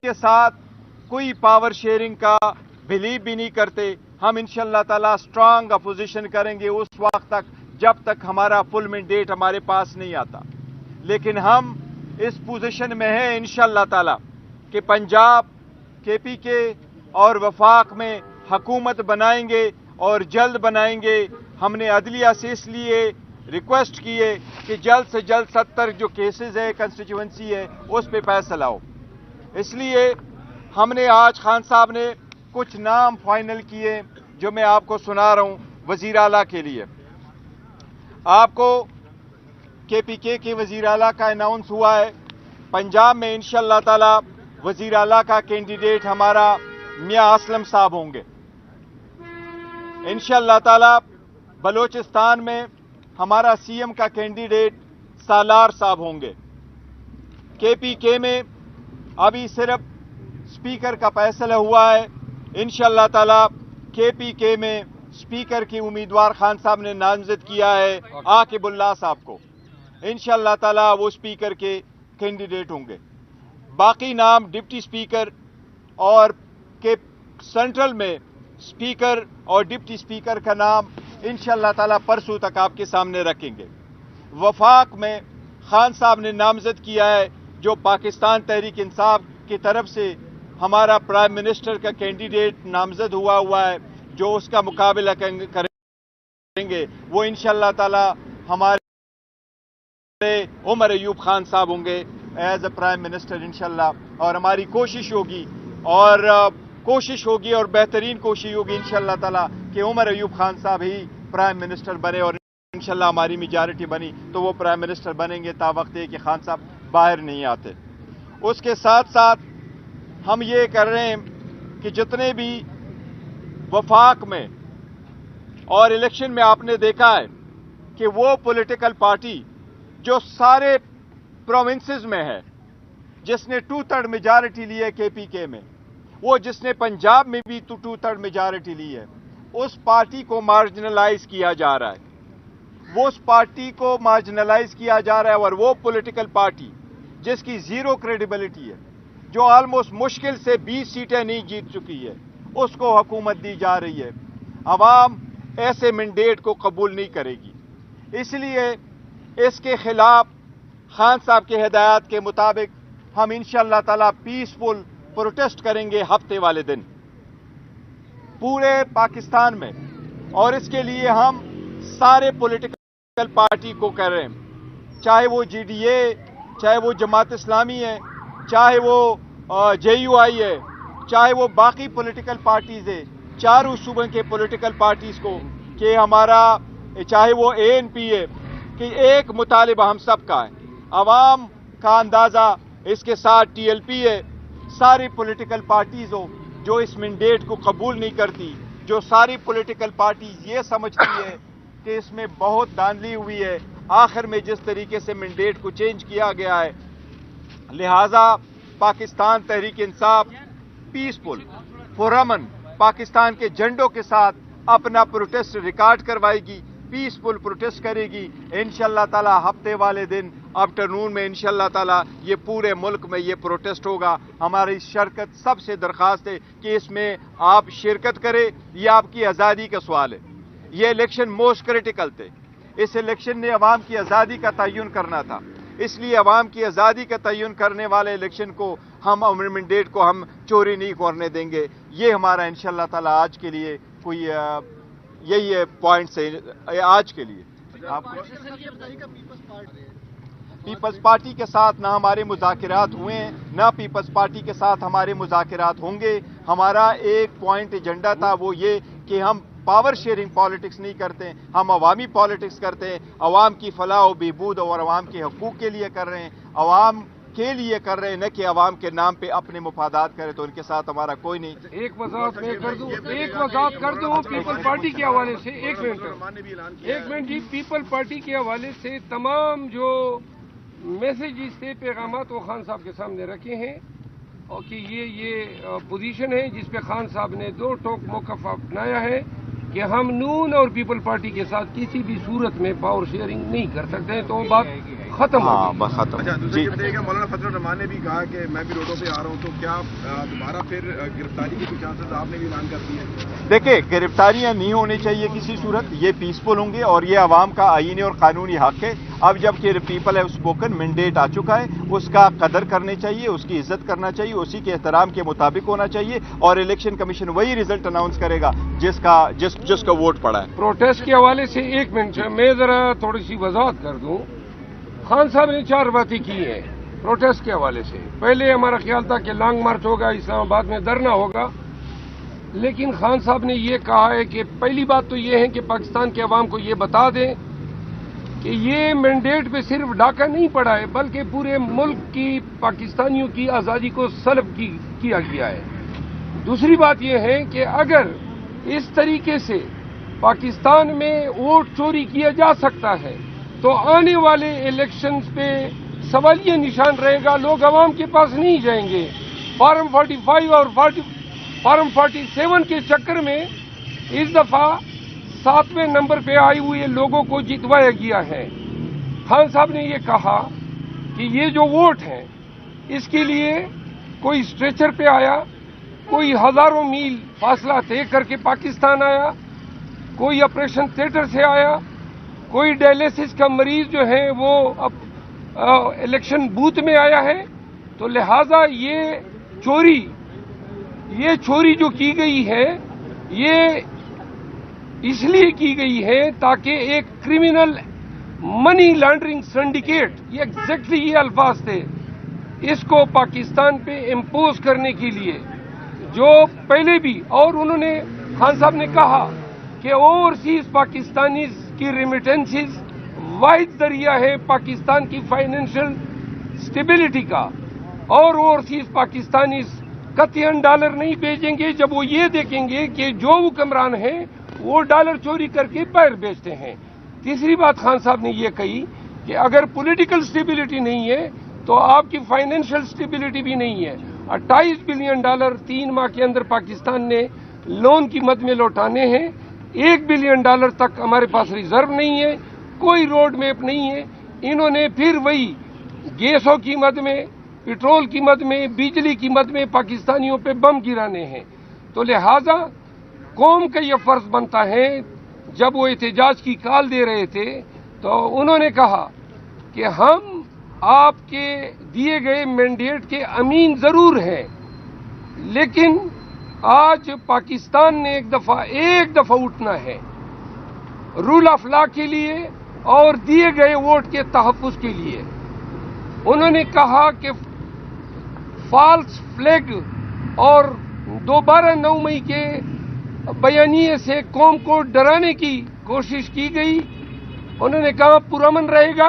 के साथ कोई पावर शेयरिंग का बिलीव भी नहीं करते। हम इंशाअल्लाह ताला स्ट्रांग अपोजिशन करेंगे उस वक्त तक जब तक हमारा फुल मैंडेट हमारे पास नहीं आता। लेकिन हम इस पोजीशन में है इंशाअल्लाह ताला कि पंजाब, KPK और वफाक में हुकूमत बनाएंगे और जल्द बनाएंगे। हमने अदलिया से इसलिए रिक्वेस्ट की है कि जल्द से जल्द 70 जो केसेस है, कंस्टिट्यूंसी है, उस पे फैसला हो। इसलिए हमने आज खान साहब ने कुछ नाम फाइनल किए जो मैं आपको सुना रहा हूं वजीर आला के लिए। आपको KPK के वजीर आला का अनाउंस हुआ है। पंजाब में इंशाअल्लाह ताला वजीर आला का कैंडिडेट हमारा मियां असलम साहब होंगे। इंशाअल्लाह ताला बलोचिस्तान में हमारा CM का कैंडिडेट सालार साहब होंगे। KPK में अभी सिर्फ स्पीकर का फैसला हुआ है। इंशाअल्लाह ताला KPK में स्पीकर की उम्मीदवार खान साहब ने नामजद किया है आकिबुल्लाह साहब को। इंशाअल्लाह ताला वो स्पीकर के कैंडिडेट होंगे। बाकी नाम डिप्टी स्पीकर और के सेंट्रल में स्पीकर और डिप्टी स्पीकर का नाम इंशाअल्लाह ताला परसों तक आपके सामने रखेंगे। वफाक में खान साहब ने नामजद किया है जो पाकिस्तान तहरीक इंसाफ की तरफ से हमारा प्राइम मिनिस्टर का कैंडिडेट नामजद हुआ है, जो उसका मुकाबला करेंगे वो इंशाअल्लाह ताला हमारे उमर अयूब खान साहब होंगे एज अ प्राइम मिनिस्टर इंशाअल्लाह। और हमारी कोशिश होगी और बेहतरीन कोशिश होगी इंशाअल्लाह ताला कि उमर अयूब खान साहब ही प्राइम मिनिस्टर बने और इंशाअल्लाह हमारी मेजॉरिटी बनी तो वो प्राइम मिनिस्टर बनेंगे तावक्त है कि खान साहब बाहर नहीं आते। उसके साथ साथ हम ये कर रहे हैं कि जितने भी वफाक में और इलेक्शन में आपने देखा है कि वो पॉलिटिकल पार्टी जो सारे प्रोविंसेस में है, जिसने 2/3 मेजॉरिटी ली है KPK में, वो जिसने पंजाब में भी 2/3 मेजॉरिटी ली है, उस पार्टी को मार्जिनलाइज किया जा रहा है। वो उस पार्टी को मार्जिनलाइज किया जा रहा है और वो पॉलिटिकल पार्टी जिसकी जीरो क्रेडिबिलिटी है, जो ऑलमोस्ट मुश्किल से 20 सीटें नहीं जीत चुकी है, उसको हुकूमत दी जा रही है। अवाम ऐसे मैंडेट को कबूल नहीं करेगी। इसलिए इसके खिलाफ खान साहब के हिदायत के मुताबिक हम इंशाअल्लाह ताला पीसफुल प्रोटेस्ट करेंगे हफ्ते वाले दिन पूरे पाकिस्तान में। और इसके लिए हम सारे पॉलिटिकल पार्टी को कह रहे हैं, चाहे वो GDA, चाहे वो जमात इस्लामी है, चाहे वो JUI है, चाहे वो बाकी पॉलिटिकल पार्टीज है, चारों सूबों के पॉलिटिकल पार्टीज को, कि हमारा चाहे वो ANP है, कि एक मुतालिबा हम सब का है। अवाम का अंदाजा इसके साथ TLP है, सारी पॉलिटिकल पार्टीज हो जो इस मैंडेट को कबूल नहीं करती, जो सारी पॉलिटिकल पार्टीज ये समझती है कि इसमें बहुत धांधली हुई है आखिर में जिस तरीके से मैंडेट को चेंज किया गया है। लिहाजा पाकिस्तान तहरीक इंसाफ पीसफुल पुरअमन पाकिस्तान के झंडों के साथ अपना प्रोटेस्ट रिकॉर्ड करवाएगी, पीसफुल प्रोटेस्ट करेगी। इंशाअल्लाह ताला हफ्ते वाले दिन आफ्टरनून में इंशाअल्लाह ताला ये पूरे मुल्क में ये प्रोटेस्ट होगा। हमारी शिरकत सबसे दरख्वास्त है कि इसमें आप शिरकत करें। ये आपकी आज़ादी का सवाल है। ये इलेक्शन मोस्ट क्रिटिकल थे। इस इलेक्शन ने अवाम की आज़ादी का तयन करना था, इसलिए अवाम की आज़ादी का तयन करने वाले इलेक्शन को हम मैंडेट को हम चोरी नहीं करने देंगे। ये हमारा इंशाअल्लाह ताला आज के लिए कोई यही पॉइंट्स है आज के लिए। पीपल्स पार्टी के साथ ना हमारे मुज़ाकिरात हुए हैं, ना पीपल्स पार्टी के साथ हमारे मुज़ाकिरात होंगे। हमारा एक पॉइंट एजेंडा था, वो ये कि हम पावर शेयरिंग पॉलिटिक्स नहीं करते, हम अवामी पॉलिटिक्स करते हैं। अवाम की फलाह व बहबूद और अवाम के हकूक़ के लिए कर रहे हैं, अवाम के लिए कर रहे हैं, न कि अवाम के नाम पे अपने मुफादात करें। तो उनके साथ हमारा कोई नहीं। एक वजाहत कर दूं पीपल पार्टी के हवाले से। एक मिनट जी, पीपल पार्टी के हवाले से तमाम जो मैसेजेस थे, पैगामात वो खान साहब के सामने रखे हैं और कि ये पोजीशन है जिस पे खान साहब ने 2 टोक मौक़िफ़ अपनाया है कि हम नून और पीपल पार्टी के साथ किसी भी सूरत में पावर शेयरिंग नहीं कर सकते हैं। तो बात ختم ہاں ہوگی۔ بس ختم اچھا دوسرا جی یہ بتائیے کہ مولانا فضل الرحمان نے بھی کہا کہ میں بھی روڈوں پہ آ رہا ہوں، تو کیا دوبارہ پھر گرفتاری کی کوئی چانسز آپ نے بھی اعلان کر دیے؟ دیکھیں گرفتاریاں نہیں ہونی چاہیے کسی صورت، یہ پیسفل ہوں گے اور یہ عوام کا آئینی اور قانونی حق ہے۔ اب جب کہ پیپل ہیو اسپوکن مینڈیٹ آ چکا ہے، اس کا قدر کرنے چاہیے، اس کی عزت کرنا چاہیے، اسی کے احترام کے مطابق ہونا چاہیے، اور الیکشن کمیشن وہی رزلٹ اناؤنس کرے گا جس کا ووٹ پڑا ہے۔ پروٹیسٹ کے حوالے سے ایک منٹ میں ذرا تھوڑی سی وضاحت کر دوں۔ خان صاحب نے 4 باتیں کی ہیں پروٹیسٹ کے حوالے سے۔ پہلے ہمارا خیال تھا کہ لانگ مارچ ہوگا، اسلام آباد میں دھرنا ہوگا، لیکن خان صاحب نے یہ کہا ہے کہ پہلی بات تو یہ ہے کہ پاکستان کے عوام کو یہ بتا دیں کہ یہ مینڈیٹ پہ صرف ڈاکہ نہیں پڑا ہے، بلکہ پورے ملک کی پاکستانیوں کی آزادی کو سلب کیا گیا ہے۔ دوسری بات یہ ہے کہ اگر اس طریقے سے پاکستان میں ووٹ چوری کیا جا سکتا ہے تو آنے والے الیکشنز پہ سوالیہ نشان رہے گا، لوگ عوام کے پاس نہیں جائیں گے۔ فارم 45 اور فارم 47 کے چکر میں اس دفعہ 7ویں نمبر پہ آئے ہوئے لوگوں کو جتوایا گیا ہے۔ خان صاحب نے یہ کہا کہ یہ جو ووٹ ہیں اس کے لیے کوئی اسٹریچر پہ آیا، کوئی ہزاروں میل فاصلہ طے کر کے پاکستان آیا، کوئی آپریشن تھیٹر سے آیا، کوئی ڈائلیسس کا مریض جو ہے وہ اب الیکشن بوتھ میں آیا ہے۔ تو لہذا یہ چوری جو کی گئی ہے یہ اس لیے کی گئی ہے تاکہ ایک کرمنل منی لانڈرنگ سنڈیکیٹ، یہ ایگزیکٹلی یہ الفاظ تھے، اس کو پاکستان پہ امپوز کرنے کے لیے جو پہلے بھی، اور انہوں نے خان صاحب نے کہا کہ اوورسیز پاکستانیز کی ریمیٹنسز واحد ذریعہ ہے پاکستان کی فائنینشل سٹیبلٹی کا، اور اوورسیز پاکستانیز قطعاً ڈالر نہیں بھیجیں گے جب وہ یہ دیکھیں گے کہ جو حکمران ہیں وہ ڈالر چوری کر کے باہر بیچتے ہیں۔ تیسری بات خان صاحب نے یہ کہی کہ اگر پولیٹیکل سٹیبلٹی نہیں ہے تو آپ کی فائنینشل سٹیبلٹی بھی نہیں ہے۔ 28 بلین ڈالر 3 ماہ کے اندر پاکستان نے لون کی مد میں لوٹانے ہیں، 1 بلین ڈالر تک ہمارے پاس ریزرو نہیں ہے، کوئی روڈ میپ نہیں ہے۔ انہوں نے پھر وہی گیسوں کی مد میں، پیٹرول کی مد میں، بجلی کی مد میں پاکستانیوں پہ بم گرانے ہیں۔ تو لہذا قوم کا یہ فرض بنتا ہے، جب وہ احتجاج کی کال دے رہے تھے تو انہوں نے کہا کہ ہم آپ کے دیے گئے مینڈیٹ کے امین ضرور ہیں، لیکن آج پاکستان نے ایک دفعہ اٹھنا ہے رول آف لا کے لیے اور دیے گئے ووٹ کے تحفظ کے لیے۔ انہوں نے کہا کہ فالس فلیگ اور دوبارہ 9 مئی کے بیانیے سے قوم کو ڈرانے کی کوشش کی گئی۔ انہوں نے کہا پرامن رہے گا۔